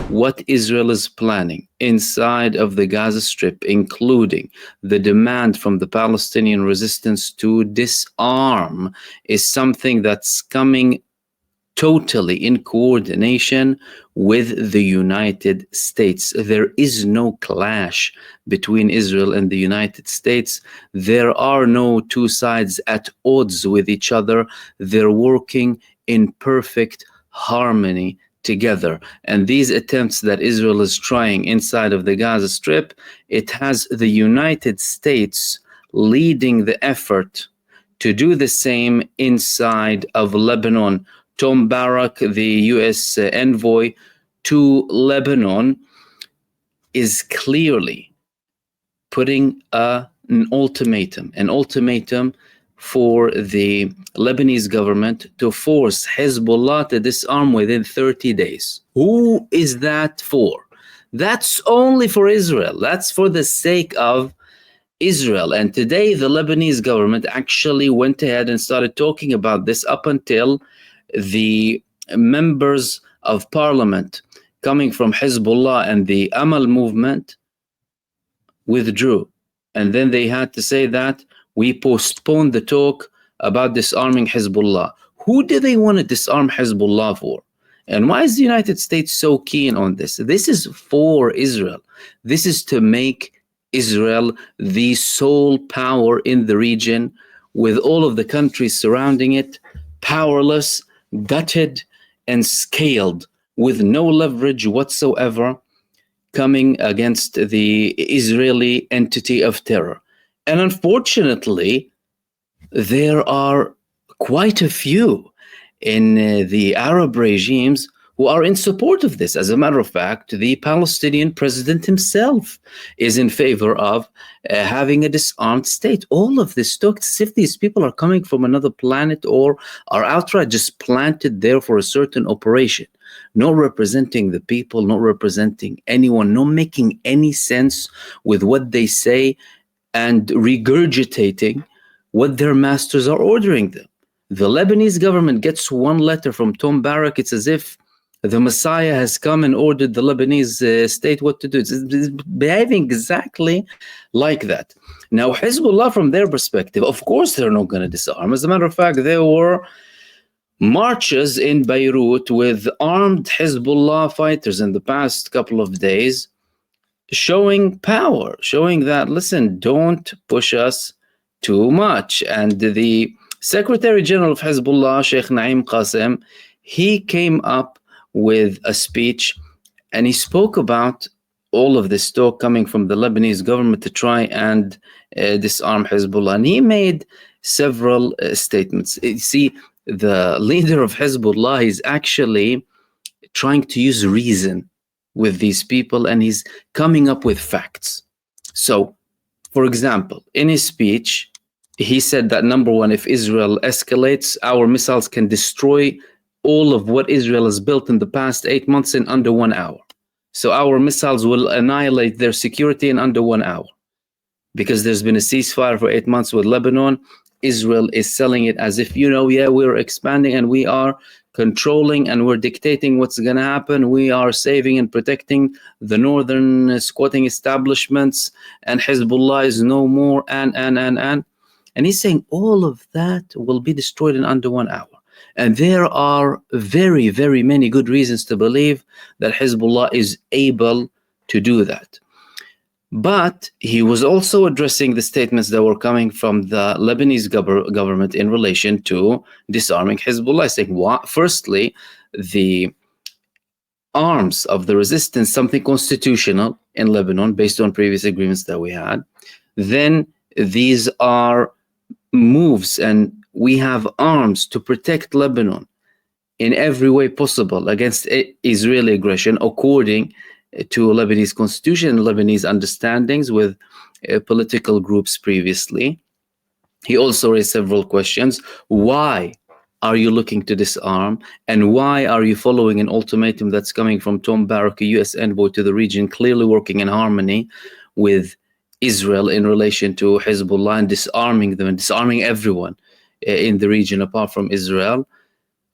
what Israel is planning inside of the Gaza Strip, including the demand from the Palestinian resistance to disarm, is something that's coming totally in coordination with the United States. There is no clash between Israel and the United States. There are no two sides at odds with each other. They're working in perfect harmony together. And these attempts that Israel is trying inside of the Gaza Strip, it has the United States leading the effort to do the same inside of Lebanon. Tom Barak, the U.S. envoy to Lebanon, is clearly putting an ultimatum for the Lebanese government to force Hezbollah to disarm within 30 days. Who is that for? That's only for Israel. That's for the sake of Israel. And today, the Lebanese government actually went ahead and started talking about this up until the members of parliament coming from Hezbollah and the Amal movement withdrew. And then they had to say that we postponed the talk about disarming Hezbollah. Who do they want to disarm Hezbollah for? And why is the United States so keen on this? This is for Israel. This is to make Israel the sole power in the region, with all of the countries surrounding it powerless, gutted, and scaled, with no leverage whatsoever coming against the Israeli entity of terror. And unfortunately, there are quite a few in the Arab regimes who are in support of this. As a matter of fact, the Palestinian president himself is in favor of having a disarmed state. All of this talk as if these people are coming from another planet or are outright just planted there for a certain operation, not representing the people, not representing anyone, not making any sense with what they say, and regurgitating what their masters are ordering them. The Lebanese government gets one letter from Tom Barak. It's as if the Messiah has come and ordered the Lebanese state what to do. It's behaving exactly like that. Now, Hezbollah, from their perspective, of course, they're not going to disarm. As a matter of fact, there were marches in Beirut with armed Hezbollah fighters in the past couple of days, showing power, showing that, listen, don't push us too much. And the Secretary General of Hezbollah, Sheikh Naim Qassem, he came up with a speech, and he spoke about all of this talk coming from the Lebanese government to try and disarm Hezbollah. And he made several statements. You see, the leader of Hezbollah is actually trying to use reason with these people, and he's coming up with facts. So, for example, in his speech, he said that, number one, if Israel escalates, our missiles can destroy all of what Israel has built in the past 8 months in under 1 hour. So our missiles will annihilate their security in under 1 hour. Because there's been a ceasefire for 8 months with Lebanon, Israel is selling it as if, yeah, we're expanding and we are controlling and we're dictating what's going to happen. We are saving and protecting the northern squatting establishments, and Hezbollah is no more, and he's saying all of that will be destroyed in under 1 hour. And there are very, very many good reasons to believe that Hezbollah is able to do that. But he was also addressing the statements that were coming from the Lebanese government in relation to disarming Hezbollah, saying, firstly, the arms of the resistance, something constitutional in Lebanon based on previous agreements that we had. Then these are moves, and we have arms to protect Lebanon in every way possible against Israeli aggression, according to Lebanese constitution and Lebanese understandings with political groups previously. He also raised several questions. Why are you looking to disarm? And why are you following an ultimatum that's coming from Tom Barak, a U.S. envoy to the region, clearly working in harmony with Israel in relation to Hezbollah and disarming them and disarming everyone in the region apart from Israel?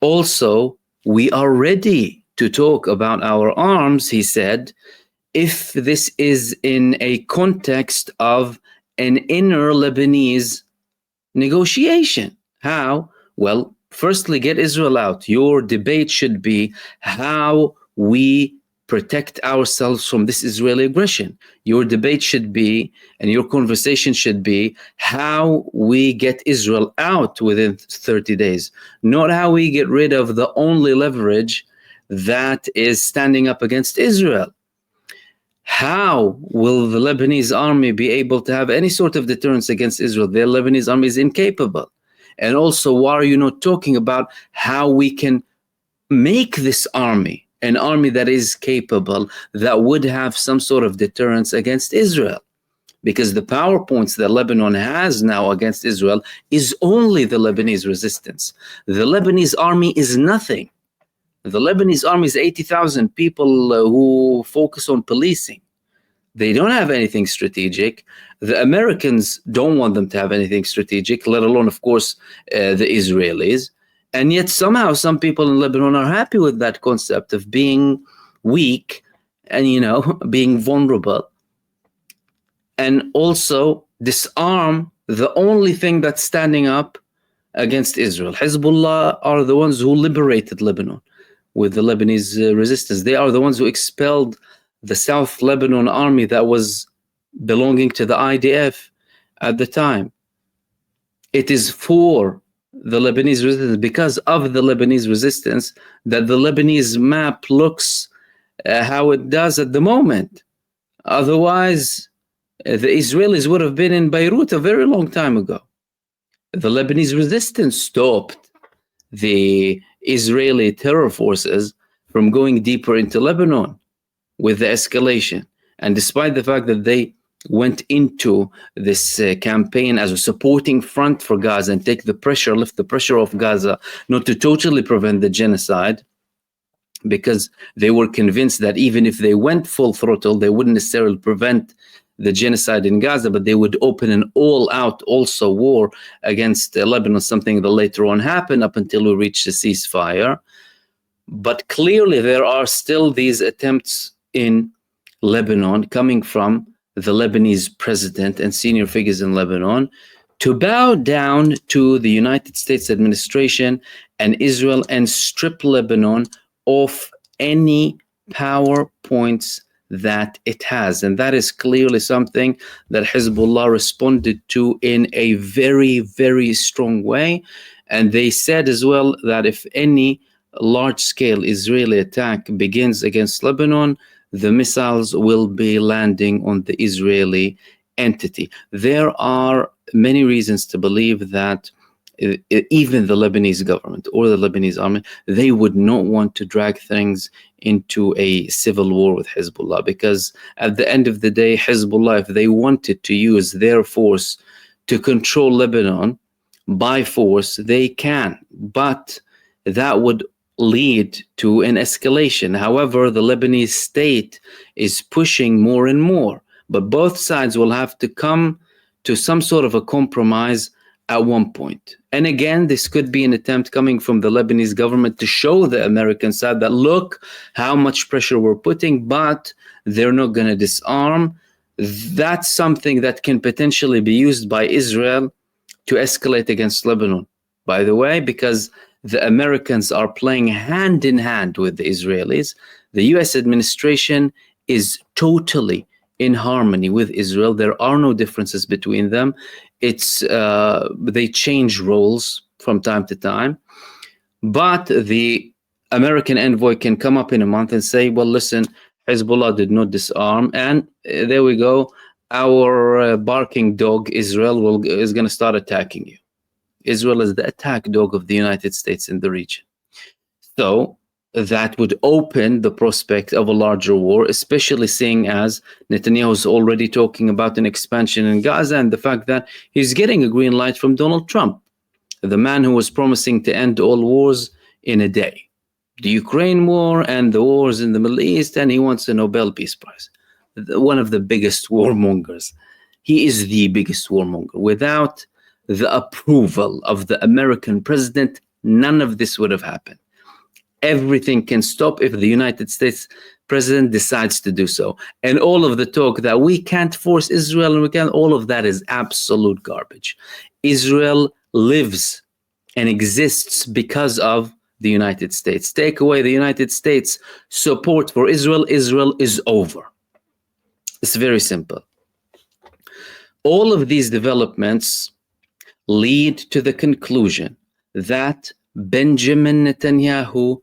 Also, we are ready to talk about our arms, he said, if this is in a context of an inner Lebanese negotiation. How? Well, firstly, get Israel out. Your debate should be how we protect ourselves from this Israeli aggression. Your debate should be, and your conversation should be, how we get Israel out within 30 days, not how we get rid of the only leverage that is standing up against Israel. How will the Lebanese army be able to have any sort of deterrence against Israel? The Lebanese army is incapable. And also, why are you not talking about how we can make this army an army that is capable, that would have some sort of deterrence against Israel? Because the PowerPoints that Lebanon has now against Israel is only the Lebanese resistance. The Lebanese army is nothing. The Lebanese army is 80,000 people who focus on policing. They don't have anything strategic. The Americans don't want them to have anything strategic, let alone, of course, the Israelis. And yet somehow some people in Lebanon are happy with that concept of being weak and, being vulnerable. And also disarm the only thing that's standing up against Israel. Hezbollah are the ones who liberated Lebanon with the Lebanese resistance. They are the ones who expelled the South Lebanon army that was belonging to the IDF at the time. It is for the Lebanese resistance, because of the Lebanese resistance, that the Lebanese map looks how it does at the moment. Otherwise, the Israelis would have been in Beirut a very long time ago. The Lebanese resistance stopped the Israeli terror forces from going deeper into Lebanon with the escalation. And despite the fact that they went into this campaign as a supporting front for Gaza and lift the pressure off Gaza, not to totally prevent the genocide, because they were convinced that even if they went full throttle, they wouldn't necessarily prevent the genocide in Gaza, but they would open an all-out also war against Lebanon, something that later on happened up until we reached the ceasefire. But clearly there are still these attempts in Lebanon coming from the Lebanese president and senior figures in Lebanon to bow down to the United States administration and Israel and strip Lebanon of any power points that it has. And that is clearly something that Hezbollah responded to in a very, very strong way. And they said as well that if any large-scale Israeli attack begins against Lebanon, the missiles will be landing on the Israeli entity. There are many reasons to believe that even the Lebanese government or the Lebanese army, they would not want to drag things into a civil war with Hezbollah, because at the end of the day, Hezbollah, if they wanted to use their force to control Lebanon by force, they can, but that would lead to an escalation. However, the Lebanese state is pushing more and more, but both sides will have to come to some sort of a compromise at one point. And again, this could be an attempt coming from the Lebanese government to show the American side that, look how much pressure we're putting, but they're not going to disarm. That's something that can potentially be used by Israel to escalate against Lebanon, by the way, because the Americans are playing hand in hand with the Israelis. The US administration is totally in harmony with Israel. There are no differences between them. They change roles from time to time. But the American envoy can come up in a month and say, well, listen, Hezbollah did not disarm. And there we go. Our barking dog, Israel, is going to start attacking you. Israel is the attack dog of the United States in the region. So that would open the prospect of a larger war, especially seeing as Netanyahu is already talking about an expansion in Gaza and the fact that he's getting a green light from Donald Trump, the man who was promising to end all wars in a day. The Ukraine war and the wars in the Middle East, and he wants a Nobel Peace Prize. One of the biggest warmongers. He is the biggest warmonger. Without the approval of the American president, none of this would have happened. everything can stop if the United States president decides to do so. And all of the talk that we can't force Israel and we can't, all of that is absolute garbage. Israel lives and exists because of the United States. Take away the United States support for Israel, Israel is over. It's very simple. All of these developments lead to the conclusion that Benjamin Netanyahu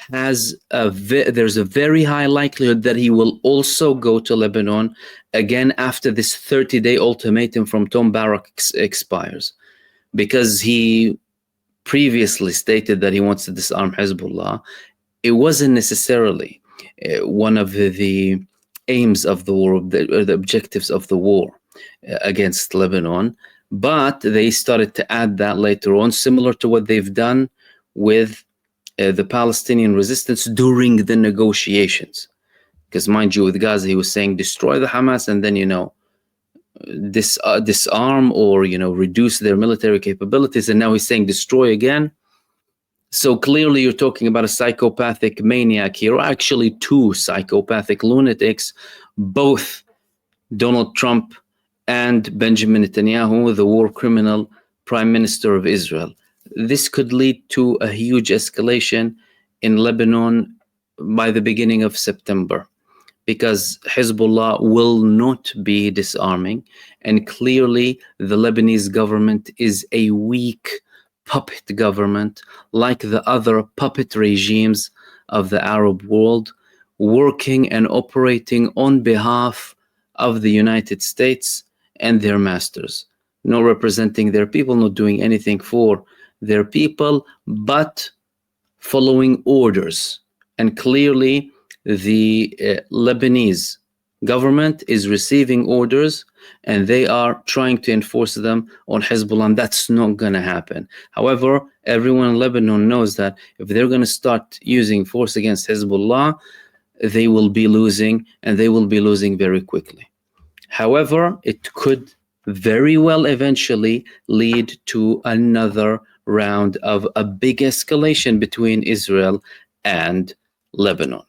there's a very high likelihood that he will also go to Lebanon again after this 30-day ultimatum from Tom Barak expires, because he previously stated that he wants to disarm Hezbollah. It wasn't necessarily one of the aims of the war, or the objectives of the war against Lebanon, but they started to add that later on, similar to what they've done with the Palestinian resistance during the negotiations. Because mind you, with Gaza, he was saying destroy the Hamas and then, disarm or, reduce their military capabilities. And now he's saying destroy again. So clearly you're talking about a psychopathic maniac here, or actually two psychopathic lunatics, both Donald Trump and Benjamin Netanyahu, the war criminal prime minister of Israel. This could lead to a huge escalation in Lebanon by the beginning of September, because Hezbollah will not be disarming. And clearly the Lebanese government is a weak puppet government, like the other puppet regimes of the Arab world, working and operating on behalf of the United States and their masters, not representing their people, not doing anything for their people, but following orders. And clearly the Lebanese government is receiving orders and they are trying to enforce them on Hezbollah, and that's not going to happen. However, everyone in Lebanon knows that if they're going to start using force against Hezbollah, they will be losing, and they will be losing very quickly. However, it could very well eventually lead to another round of a big escalation between Israel and Lebanon.